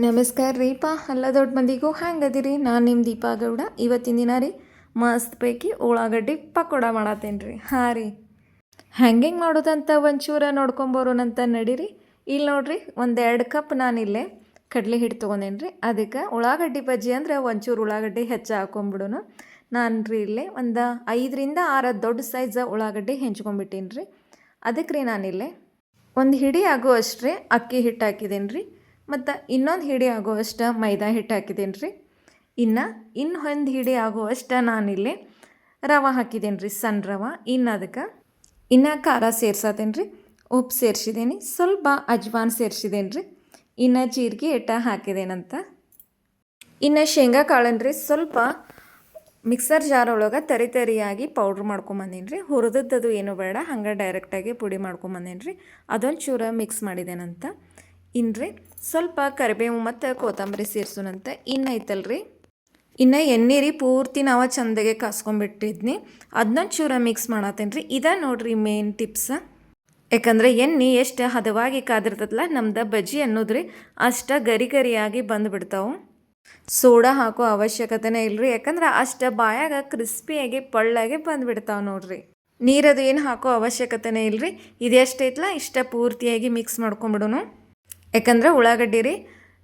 ನಮಸ್ಕಾರ ರೀಪ ಎಲ್ಲ ದೊಡ್ಡ ಮಂದಿಗೂ ಹ್ಯಾಂಗದಿರಿ. ನಾನು ನಿಮ್ಮ ದೀಪಾ ಗೌಡ. ಇವತ್ತಿನ ದಿನ ರೀ ಮಸ್ತ್ ಪೈಕಿ ಉಳ್ಳಾಗಡ್ಡಿ ಪಕೋಡ ಮಾಡತ್ತೇನೆ ರೀ. ಹಾಂ ರೀ, ಹೆಂಗೆ ಮಾಡೋದಂತ ಒಂಚೂರ ನೋಡ್ಕೊಂಬರೋಣಂತ ನಡೀರಿ. ಇಲ್ಲಿ ನೋಡ್ರಿ, 1-2 ಕಪ್ ನಾನಿಲ್ಲೇ ಕಡಲೆ ಹಿಟ್ಟು ತೊಗೊಂಡೇನಿ ರೀ. ಅದಕ್ಕೆ ಉಳ್ಳಾಗಡ್ಡಿ ಬಜ್ಜಿ ಅಂದ್ರೆ ಒಂಚೂರು ಉಳ್ಳಾಗಡ್ಡಿ ಹೆಚ್ಚು ಹಾಕೊಂಬಿಡೋನು. ನಾನು ರೀ ಇಲ್ಲೇ ಒಂದು 5-6 ದೊಡ್ಡ ಸೈಜ್ ಉಳ್ಳಾಗಡ್ಡಿ ಹೆಂಚ್ಕೊಂಡ್ಬಿಟ್ಟೀನಿ ರೀ. ಅದಕ್ಕೆ ರೀ ನಾನಿಲ್ಲೇ ಒಂದು ಹಿಡಿ ಆಗುವಷ್ಟು ರೀ ಅಕ್ಕಿ ಹಿಟ್ಟು ಹಾಕಿದ್ದೇನೆ ರೀ. ಮತ್ತು ಇನ್ನೊಂದು ಹಿಡಿ ಆಗುವಷ್ಟು ಮೈದಾ ಹಿಟ್ಟು ಹಾಕಿದ್ದೇನೆ ರೀ. ಇನ್ನೊಂದು ಹಿಡಿ ಆಗುವಷ್ಟು ನಾನಿಲ್ಲಿ ರವೆ ಹಾಕಿದ್ದೇನೆ ರೀ, ಸಣ್ಣ ರವೆ. ಅದಕ್ಕೆ ಖಾರ ಸೇರ್ಸತ್ತೇನೆ ರೀ, ಉಪ್ಪು ಸೇರಿಸಿದ್ದೀನಿ, ಸ್ವಲ್ಪ ಅಜ್ವಾನ್ ಸೇರಿಸಿದ್ದೇನೆ ರೀ, ಜೀರಿಗೆ ಹಿಟ್ಟು ಹಾಕಿದ್ದೇನಂತ. ಶೇಂಗಾ ಕಾಳನ್ನು ರೀ ಸ್ವಲ್ಪ ಮಿಕ್ಸರ್ ಜಾರ್ ಒಳಗೆ ತರಿಯಾಗಿ ಪೌಡ್ರ್ ಮಾಡ್ಕೊಂಬಂದೀನಿ ರೀ. ಹುರಿದದ್ದು ಏನೂ ಬೇಡ, ಹಂಗೆ ಡೈರೆಕ್ಟಾಗಿ ಪುಡಿ ಮಾಡ್ಕೊಂಬಂದೇನಿ ರೀ. ಅದೊಂದು ಚೂರ ಮಿಕ್ಸ್ ಮಾಡಿದ್ದೇನಂತ. ರೀ ಸ್ವಲ್ಪ ಕರಿಬೇವು ಮತ್ತು ಕೊತ್ತಂಬರಿ ಸೇರಿಸೋಣಂತ. ಐತಲ್ರಿ ಎಣ್ಣೆ ರೀ ಪೂರ್ತಿ ನಾವು ಚಂದಗೆ ಕಾಸ್ಕೊಂಡ್ಬಿಟ್ಟಿದ್ನಿ, ಅದನ್ನೊಂದು ಚೂರ ಮಿಕ್ಸ್ ಮಾಡತ್ತೇನೆ ರೀ. ನೋಡ್ರಿ ಮೇನ್ ಟಿಪ್ಸ್. ಯಾಕಂದರೆ ಎಣ್ಣೆ ಎಷ್ಟು ಹದವಾಗಿ ಕಾದಿರ್ತದಲ್ಲ, ನಮ್ದು ಬಜ್ಜಿ ಅನ್ನೋದ್ರಿ ಅಷ್ಟು ಗರಿಯಾಗಿ ಬಂದುಬಿಡ್ತಾವೆ. ಸೋಡಾ ಹಾಕೋ ಅವಶ್ಯಕತೆನೇ ಇಲ್ಲರಿ, ಯಾಕಂದ್ರೆ ಅಷ್ಟು ಬಾಯಾಗ ಕ್ರಿಸ್ಪಿಯಾಗಿ ಪಳ್ಳಾಗಿ ಬಂದುಬಿಡ್ತಾವೆ ನೋಡ್ರಿ. ನೀರದು ಏನು ಹಾಕೋ ಅವಶ್ಯಕತೆನೇ ಇಲ್ಲರಿ. ಇದೆಷ್ಟೈತಲ್ಲ ಇಷ್ಟ ಪೂರ್ತಿಯಾಗಿ ಮಿಕ್ಸ್ ಮಾಡ್ಕೊಂಬಿಡೋನು. ಯಾಕಂದ್ರೆ ಉಳ್ಳಾಗಡ್ಡಿ ರೀ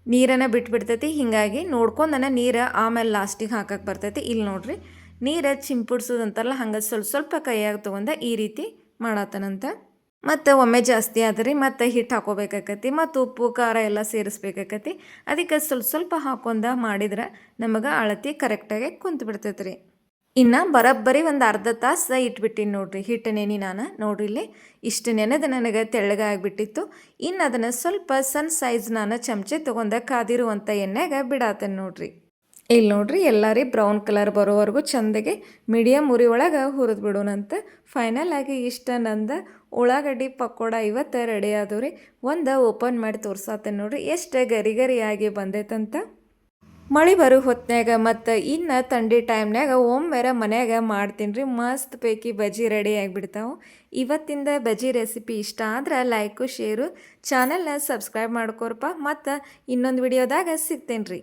ನೀರನ್ನು ಬಿಟ್ಬಿಡ್ತೈತಿ, ಹೀಗಾಗಿ ನೋಡ್ಕೊಂಡು ನೀರು ಆಮೇಲೆ ಲಾಸ್ಟಿಗೆ ಹಾಕಕ್ಕೆ ಬರ್ತೈತಿ. ಇಲ್ಲಿ ನೋಡ್ರಿ, ನೀರು ಚಿಂಪುಡ್ಸೋದಂತಾರಲ್ಲ, ಹಂಗೆ ಸ್ವಲ್ಪ ಕೈಯಾಗ ತೊಗೊಂಡು ಈ ರೀತಿ ಮಾಡತ್ತನಂತ. ಮತ್ತು ಒಮ್ಮೆ ಜಾಸ್ತಿ ಆದ್ರಿ ಮತ್ತು ಹಿಟ್ಟು ಹಾಕೋಬೇಕಾಕತಿ, ಮತ್ತು ಉಪ್ಪು ಖಾರ ಎಲ್ಲ ಸೇರಿಸ್ಬೇಕಾಕತಿ. ಅದಕ್ಕೆ ಸ್ವಲ್ಪ ಹಾಕೊಂಡ ಮಾಡಿದ್ರೆ ನಮಗೆ ಅಳತಿ ಕರೆಕ್ಟಾಗಿ ಕುಂತು ಬಿಡ್ತೈತೆ ರೀ. ಬರೋಬ್ಬರಿ ಒಂದು ಅರ್ಧ ತಾಸು ಇಟ್ಬಿಟ್ಟಿನಿ ನೋಡ್ರಿ ಹಿಟ್ಟು ನೆನೆ. ನಾನು ನೋಡ್ರಿ ಇಲ್ಲಿ ಇಷ್ಟು ನೆನೆದು ನನಗೆ ತೆಳ್ಳಗೆ ಆಗಿಬಿಟ್ಟಿತ್ತು. ಅದನ್ನು ಸ್ವಲ್ಪ ಸಣ್ಣ ಸೈಜ್ ನಾನು ಚಮಚೆ ತೊಗೊಂಡು ಕಾದಿರುವಂಥ ಎಣ್ಣೆಗೆ ಬಿಡಾತೇನೆ ನೋಡ್ರಿ. ಇಲ್ಲಿ ನೋಡ್ರಿ ಎಲ್ಲರೂ ಬ್ರೌನ್ ಕಲರ್ ಬರೋವರೆಗೂ ಚಂದಗೆ ಮೀಡಿಯಮ್ ಉರಿ ಒಳಗೆ ಹುರಿದು ಬಿಡೋಣಂತ. ಫೈನಲ್ ಆಗಿ ಇಷ್ಟ ನಂದು ಉಳ್ಳಾಗಡ್ಡಿ ಪಕೋಡ ಇವತ್ತು ರೆಡಿ ಆದವು ರೀ. ಒಂದು ಓಪನ್ ಮಾಡಿ ತೋರ್ಸಾತೇನೆ ನೋಡ್ರಿ ಎಷ್ಟು ಗರಿಯಾಗಿ ಬಂದೈತಂತ. ಮಳೆ ಬರೋ ಹೊತ್ನ್ಯಾಗ ಮತ್ತು ಥಂಡಿ ಟೈಮ್ನಾಗ ಒಮ್ಮೆರ ಮನ್ಯಾಗ ಮಾಡ್ತೀನಿ ರೀ. ಮಸ್ತ್ ಪೈಕಿ ಬಜ್ಜಿ ರೆಡಿ ಆಗಿಬಿಡ್ತಾವೆ. ಇವತ್ತಿಂದ ಬಜ್ಜಿ ರೆಸಿಪಿ ಇಷ್ಟ ಆದ್ರೆ ಲೈಕು ಶೇರು ಚಾನಲ್ನ ಸಬ್ಸ್ಕ್ರೈಬ್ ಮಾಡ್ಕೊರಪ್ಪ. ಮತ್ತು ಇನ್ನೊಂದು ವಿಡಿಯೋದಾಗ ಸಿಗ್ತೇನೆ ರೀ.